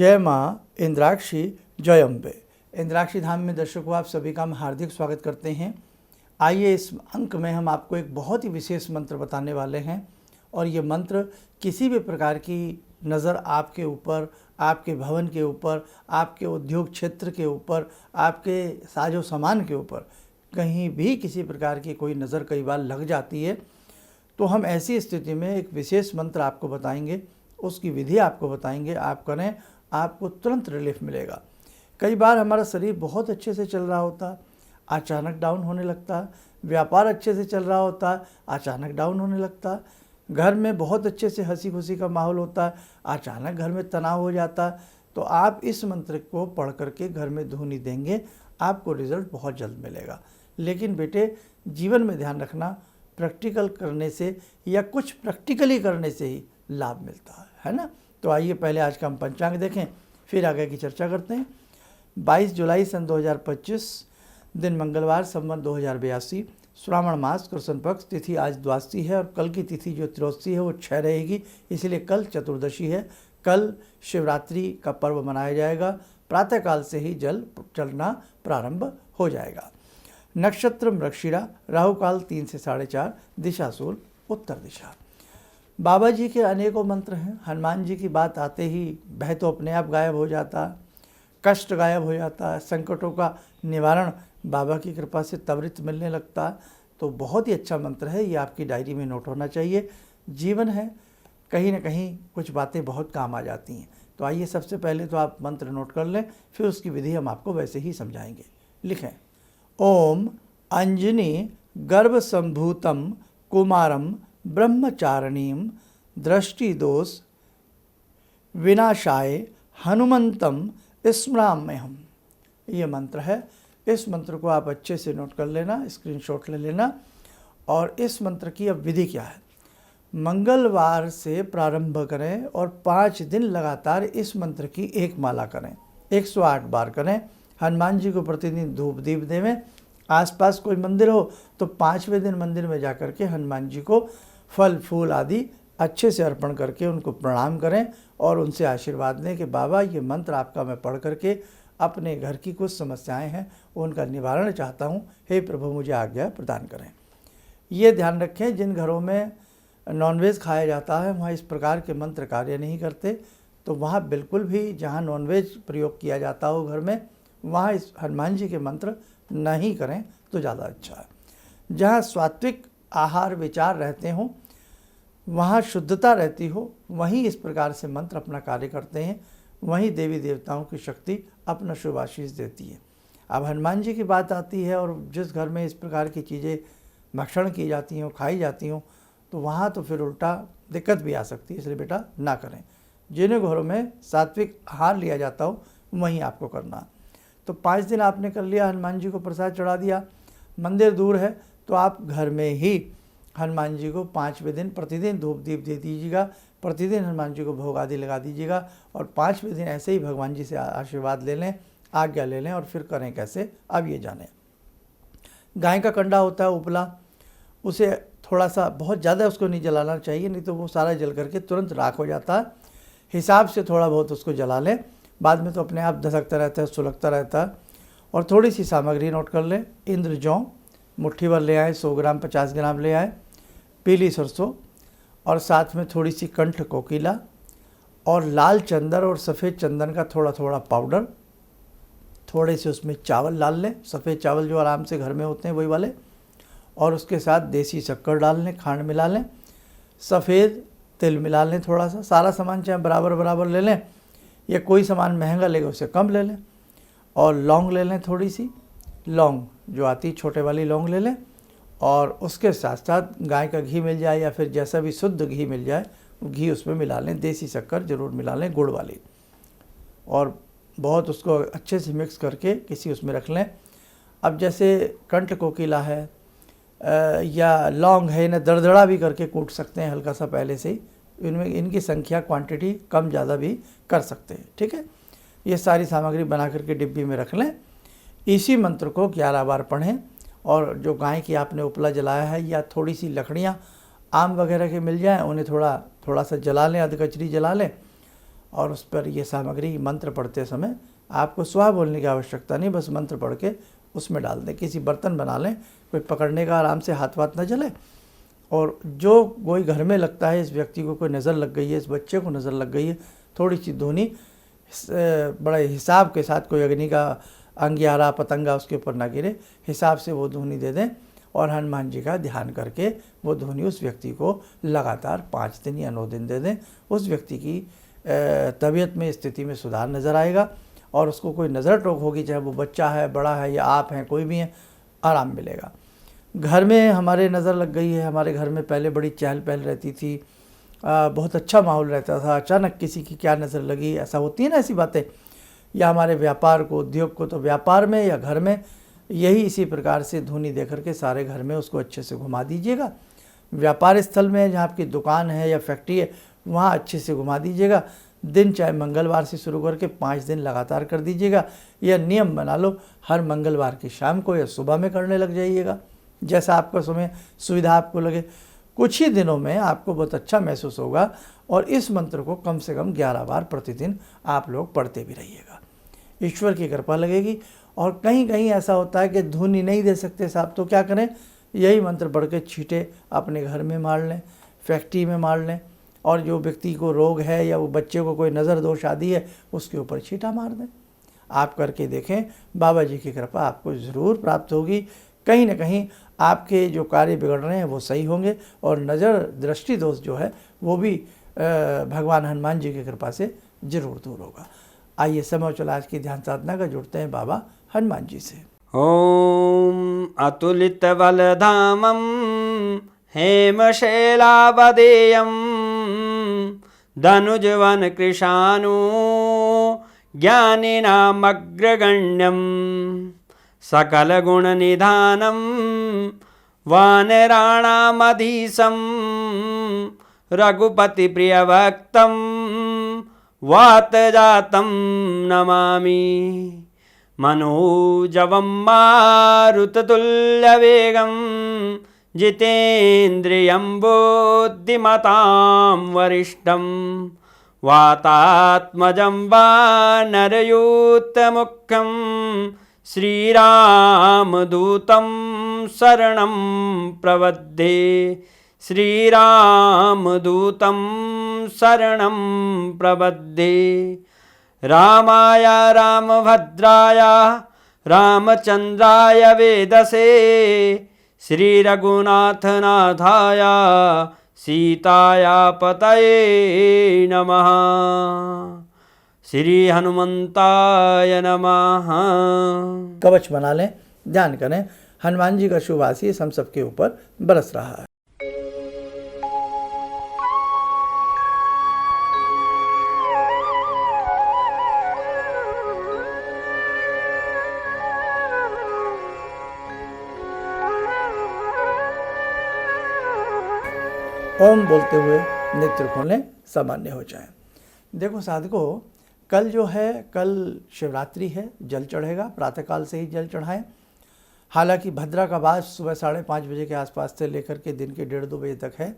जय माँ इंद्राक्षी जय अम्बे। इंद्राक्षी धाम में दर्शकों आप सभी का हम हार्दिक स्वागत करते हैं। आइए इस अंक में हम आपको एक बहुत ही विशेष मंत्र बताने वाले हैं और ये मंत्र किसी भी प्रकार की नज़र आपके ऊपर, आपके भवन के ऊपर, आपके उद्योग क्षेत्र के ऊपर, आपके साजो सामान के ऊपर कहीं भी किसी प्रकार की कोई नज़र कई बार लग जाती है, तो हम ऐसी स्थिति में एक विशेष मंत्र आपको बताएंगे, उसकी विधि आपको बताएंगे। आप करें, आपको तुरंत रिलीफ मिलेगा। कई बार हमारा शरीर बहुत अच्छे से चल रहा होता, अचानक डाउन होने लगता, व्यापार अच्छे से चल रहा होता, अचानक डाउन होने लगता, घर में बहुत अच्छे से हंसी खुशी का माहौल होता, अचानक घर में तनाव हो जाता। तो आप इस मंत्र को पढ़ करके घर में धुनी देंगे, आपको रिजल्ट बहुत जल्द मिलेगा। लेकिन बेटे, जीवन में ध्यान रखना, प्रैक्टिकल करने से या कुछ प्रैक्टिकली करने से ही लाभ मिलता है ना। तो आइए पहले आज का हम पंचांग देखें, फिर आगे की चर्चा करते हैं। 22 जुलाई सन 2025, दिन मंगलवार, संवत 2082, श्रावण मास, कृष्ण पक्ष, तिथि आज द्वादशी है और कल की तिथि जो त्रयोदशी है वो 6 रहेगी, इसलिए कल चतुर्दशी है। कल शिवरात्रि का पर्व मनाया जाएगा। प्रातःकाल से ही जल चलना प्रारंभ हो जाएगा। नक्षत्र मृगशिरा, राहुकाल 3 से 4:30, दिशा सूर्य उत्तर दिशा। बाबा जी के अनेकों मंत्र हैं। हनुमान जी की बात आते ही भय तो अपने आप गायब हो जाता, कष्ट गायब हो जाता, संकटों का निवारण बाबा की कृपा से त्वरित मिलने लगता। तो बहुत ही अच्छा मंत्र है, ये आपकी डायरी में नोट होना चाहिए। जीवन है, कहीं ना कहीं कुछ बातें बहुत काम आ जाती हैं। तो आइए सबसे पहले तो आप मंत्र नोट कर लें, फिर उसकी विधि हम आपको वैसे ही समझाएंगे। लिखें, ओम अंजनी गर्भ संभूतम कुमारम ब्रह्मचारिणीं दृष्टिदोष विनाशाय हनुमंतम स्मराम्यहम्। ये मंत्र है। इस मंत्र को आप अच्छे से नोट कर लेना, स्क्रीनशॉट ले लेना। और इस मंत्र की अब विधि क्या है, मंगलवार से प्रारंभ करें और 5 दिन लगातार इस मंत्र की एक माला करें, 108 बार करें। हनुमान जी को प्रतिदिन धूप दीप देवें। आसपास कोई मंदिर हो तो 5वें दिन मंदिर में जाकर के हनुमान जी को फल फूल आदि अच्छे से अर्पण करके उनको प्रणाम करें और उनसे आशीर्वाद लें कि बाबा ये मंत्र आपका मैं पढ़ करके अपने घर की कुछ समस्याएं हैं उनका निवारण चाहता हूं, हे प्रभु मुझे आज्ञा प्रदान करें। ये ध्यान रखें, जिन घरों में नॉनवेज खाया जाता है वहाँ इस प्रकार के मंत्र कार्य नहीं करते, तो वहाँ बिल्कुल भी जहाँ नॉनवेज प्रयोग किया जाता हो घर में, वहाँ इस हनुमान जी के मंत्र नहीं करें तो ज़्यादा अच्छा है। जहाँ सात्विक आहार विचार रहते हों, वहाँ शुद्धता रहती हो, वहीं इस प्रकार से मंत्र अपना कार्य करते हैं, वहीं देवी देवताओं की शक्ति अपना शुभ आशीष देती है। अब हनुमान जी की बात आती है और जिस घर में इस प्रकार की चीज़ें भक्षण की जाती हों, खाई जाती हों, तो वहाँ तो फिर उल्टा दिक्कत भी आ सकती है, इसलिए बेटा ना करें। जिन घरों में सात्विक आहार लिया जाता हो वहीं आपको करना। तो 5 दिन आपने कर लिया, हनुमान जी को प्रसाद चढ़ा दिया। मंदिर दूर है तो आप घर में ही हनुमान जी को 5वें दिन प्रतिदिन धूप दीप दे दीजिएगा, प्रतिदिन हनुमान जी को भोग आदि लगा दीजिएगा और 5वें दिन ऐसे ही भगवान जी से आशीर्वाद ले लें, आज्ञा ले लें। और फिर करें कैसे, अब ये जानें। गाय का कंडा होता है उपला, उसे थोड़ा सा, बहुत ज़्यादा उसको नहीं जलाना चाहिए, नहीं तो वो सारा जल करके तुरंत राख हो जाता है। हिसाब से थोड़ा बहुत उसको जला लें, बाद में तो अपने आप दसकता रहता है, सुलगता रहता है। और थोड़ी सी सामग्री नोट कर लें। इंद्र जौ मुट्ठी भर ले आए, 100 ग्राम 50 ग्राम ले आए, पीली सरसों और साथ में थोड़ी सी कंठ कोकिला और लाल चंदन और सफ़ेद चंदन का थोड़ा थोड़ा पाउडर, थोड़े से उसमें चावल डाल लें, सफ़ेद चावल जो आराम से घर में होते हैं वही वाले, और उसके साथ देसी शक्कर डाल लें, खांड मिला लें, सफ़ेद तिल मिला लें थोड़ा सा। सारा सामान चाहे बराबर बराबर ले लें, या कोई सामान महंगा लेगा उसे कम ले लें। और लौंग ले लें, थोड़ी सी लौंग जो आती छोटे वाली लौंग ले लें। और उसके साथ साथ गाय का घी मिल जाए या फिर जैसा भी शुद्ध घी मिल जाए घी उसमें मिला लें, देसी शक्कर ज़रूर मिला लें, गुड़ वाली, और बहुत उसको अच्छे से मिक्स करके किसी उसमें रख लें। अब जैसे कंठ कोकिला है या लौंग है, इन्हें दरदरा भी करके कूट सकते हैं हल्का सा पहले से ही, इनमें इनकी संख्या क्वांटिटी कम ज़्यादा भी कर सकते हैं, ठीक है। ये सारी सामग्री बना करके डिब्बी में रख लें। इसी मंत्र को 11 बार पढ़ें। और जो गाय की आपने उपला जलाया है या थोड़ी सी लकड़ियाँ आम वगैरह के मिल जाएं, उन्हें थोड़ा सा जला लें, अधकचरी जला लें और उस पर ये सामग्री मंत्र पढ़ते समय आपको स्वाहा बोलने की आवश्यकता नहीं, बस मंत्र पढ़ के उसमें डाल दें। किसी बर्तन बना लें, कोई पकड़ने का आराम से हाथ वाथ न जले। और जो कोई घर में लगता है इस व्यक्ति को कोई नज़र लग गई है, इस बच्चे को नज़र लग गई है, थोड़ी सी धुनी बड़े हिसाब के साथ, कोई अग्नि का अंगियारा पतंगा उसके ऊपर ना गिरे, हिसाब से वो धुनी दे दें और हनुमान जी का ध्यान करके वो धुनी उस व्यक्ति को लगातार 5 दिन या 9 दिन दे दें। उस व्यक्ति की तबीयत में, स्थिति में सुधार नज़र आएगा और उसको कोई नज़र टोक होगी, चाहे वो बच्चा है, बड़ा है या आप हैं, कोई भी है, आराम मिलेगा। घर में हमारे नज़र लग गई है, हमारे घर में पहले बड़ी चहल पहल रहती थी, बहुत अच्छा माहौल रहता था, अचानक किसी की क्या नज़र लगी, ऐसा होती है ना ऐसी बातें, या हमारे व्यापार को, उद्योग को, तो व्यापार में या घर में यही इसी प्रकार से धुनी दे करके सारे घर में उसको अच्छे से घुमा दीजिएगा। व्यापार स्थल में जहाँ आपकी दुकान है या फैक्ट्री है वहाँ अच्छे से घुमा दीजिएगा। दिन चाहे मंगलवार से शुरू करके 5 दिन लगातार कर दीजिएगा, या नियम बना लो हर मंगलवार की शाम को या सुबह में करने लग जाइएगा, जैसा आपका समय सुविधा आपको लगे। कुछ ही दिनों में आपको बहुत अच्छा महसूस होगा और इस मंत्र को कम से कम 11 बार प्रतिदिन आप लोग पढ़ते भी रहिएगा। ईश्वर की कृपा लगेगी। और कहीं कहीं ऐसा होता है कि धुनी नहीं दे सकते साहब, तो क्या करें, यही मंत्र पढ़ के छींटे अपने घर में मार लें, फैक्ट्री में मार लें, और जो व्यक्ति को रोग है या वो बच्चे को कोई नज़र दोष आदि है उसके ऊपर छींटा मार दें। आप करके देखें, बाबा जी की कृपा आपको ज़रूर प्राप्त होगी। कहीं ना कहीं आपके जो कार्य बिगड़ रहे हैं वो सही होंगे और नज़र दृष्टि दोष जो है वो भी भगवान हनुमान जी की कृपा से ज़रूर दूर होगा। आइए समय चला आज की ध्यान साधना का, जुड़ते हैं बाबा हनुमान जी से। ओम अतुलित बलधामं हेमशैलावदेयं धनुजवन कृशानु ज्ञानिनामग्रगण्यं सकलगुणनिधानं वानराणामधीशं रघुपतिप्रियभक्तं वातजातं नमामि। मनोजवं मारुततुल्यवेगं जितेन्द्रियं बुद्धिमतां वरिष्ठं वातात्मजं वानरयूथमुख्यं श्रीरामदूतं शरणं प्रपद्ये। श्रीरामदूतं शरणं प्रपद्ये। रामाय रामभद्राय रामचन्द्राय वेदसे श्रीरघुनाथनाथाय सीताया पतये नमः। श्री हनुमंताय नमः। कवच बना लें, ध्यान करें, हनुमान जी का शुभ आशीष हम सबके ऊपर बरस रहा है। ओम बोलते हुए नेत्र खोलें, सामान्य हो जाए। देखो साधकों, कल जो है, कल शिवरात्रि है, जल चढ़ेगा, प्रातःकाल से ही जल चढ़ाएं। हालांकि भद्रा का वास सुबह 5:30 बजे के आसपास से लेकर के दिन के 1:30-2 बजे तक है,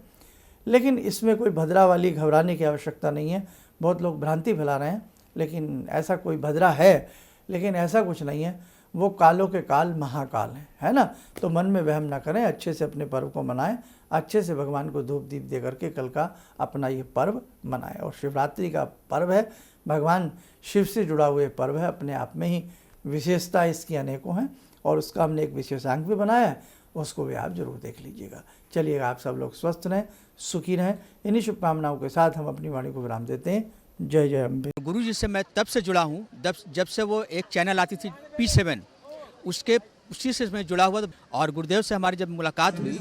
लेकिन इसमें कोई भद्रा वाली घबराने की आवश्यकता नहीं है। बहुत लोग भ्रांति फैला रहे हैं, लेकिन ऐसा कोई भद्रा है, लेकिन ऐसा कुछ नहीं है। वो कालों के काल महाकाल है ना। तो मन में वहम ना करें, अच्छे से अपने पर्व को मनाएं, अच्छे से भगवान को धूप दीप दे करके कल का अपना ये पर्व मनाएं। और शिवरात्रि का पर्व है, भगवान शिव से जुड़ा हुए पर्व है, अपने आप में ही विशेषता इसकी अनेकों हैं और उसका हमने एक विशेषांक भी बनाया है, उसको भी आप जरूर देख लीजिएगा। चलिए, आप सब लोग स्वस्थ रहें, सुखी रहें। इन्हीं शुभकामनाओं के साथ हम अपनी वाणी को विराम देते हैं। जय जय अम्बे। गुरु जी से मैं तब से जुड़ा हूँ जब से वो एक चैनल आती थी P7, उसी से मैं जुड़ा हुआ था। और गुरुदेव से हमारी जब मुलाकात हुई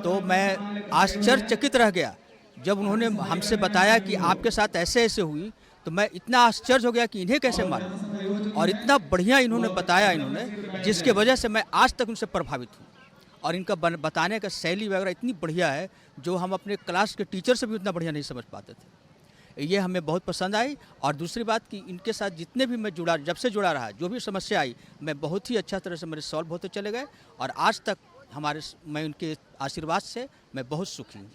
तो मैं आश्चर्यचकित रह गया जब उन्होंने हमसे बताया कि आपके साथ ऐसे ऐसे हुई। तो मैं इतना आश्चर्य हो गया कि इन्हें कैसे मालूम, और इतना बढ़िया इन्होंने बताया, जिसके वजह से मैं आज तक उनसे प्रभावित हूँ। और इनका बताने का शैली वगैरह इतनी बढ़िया है जो हम अपने क्लास के टीचर से भी उतना बढ़िया नहीं समझ पाते थे। ये हमें बहुत पसंद आई। और दूसरी बात कि इनके साथ जितने भी मैं जुड़ा, जब से जुड़ा रहा, जो भी समस्या आई, मैं बहुत ही अच्छा तरह से मेरे सॉल्व होते चले गए। और आज तक मैं उनके आशीर्वाद से मैं बहुत सुखी हूँ।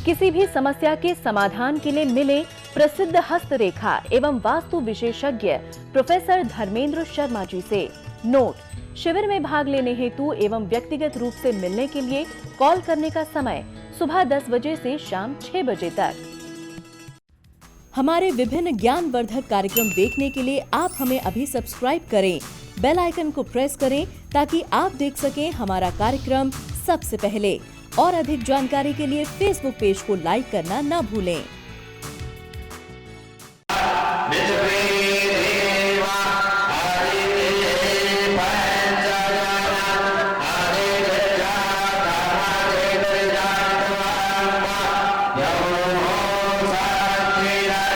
किसी भी समस्या के समाधान के लिए मिले प्रसिद्ध हस्तरेखा एवं वास्तु विशेषज्ञ प्रोफेसर धर्मेंद्र शर्मा जी से। नोट: शिविर में भाग लेने हेतु एवं व्यक्तिगत रूप से मिलने के लिए कॉल करने का समय सुबह 10 बजे से शाम 6 बजे तक। हमारे विभिन्न ज्ञानवर्धक कार्यक्रम देखने के लिए आप हमें अभी सब्सक्राइब करें, बेल आइकन को प्रेस करें ताकि आप देख सकें हमारा कार्यक्रम सबसे पहले। और अधिक जानकारी के लिए फेसबुक पेज को लाइक करना न भूलें।